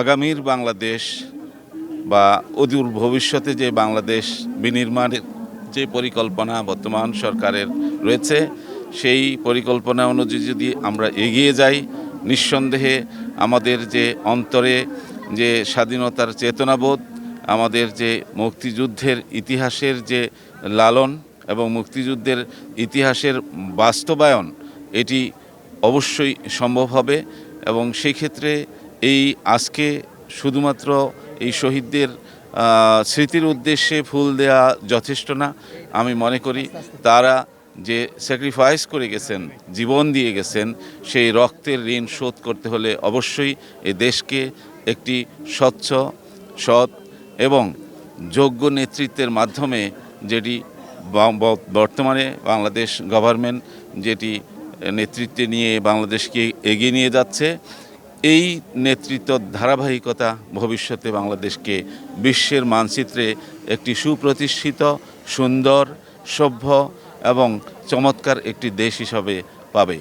আগামীর বাংলাদেশ বা অদূর ভবিষ্যতে যে বাংলাদেশ বিনির্মাণের যে পরিকল্পনা বর্তমান সরকারের রয়েছে, সেই পরিকল্পনা অনুযায়ী যদি আমরা এগিয়ে যাই, নিঃসন্দেহে আমাদের যে অন্তরে যে স্বাধীনতার চেতনাবোধ, আমাদের যে মুক্তিযুদ্ধের ইতিহাসের যে লালন এবং মুক্তিযুদ্ধের ইতিহাসের বাস্তবায়ন, এটি অবশ্যই সম্ভব হবে। এবং সেই ক্ষেত্রে এই আজকে শুধুমাত্র এই শহীদদের স্মৃতির উদ্দেশ্যে ফুল দেওয়া যথেষ্ট না। আমি মনে করি তারা যে স্যাক্রিফাইস করে গেছেন, জীবন দিয়ে গেছেন, সেই রক্তের ঋণ শোধ করতে হলে অবশ্যই এই দেশকে একটি স্বচ্ছ, সৎ এবং যোগ্য নেতৃত্বের মাধ্যমে, যেটি বর্তমানে বাংলাদেশ গভর্নমেন্ট যেটি নেতৃত্বে নিয়ে বাংলাদেশকে এগিয়ে নিয়ে যাচ্ছে, এই নেতৃত্ব ধারাবাহিকতা ভবিষ্যতে বাংলাদেশকে বিশ্বের মানচিত্রে একটি সুপ্রতিষ্ঠিত, সুন্দর, সভ্য এবং চমৎকার একটি দেশ হিসাবে পাবে।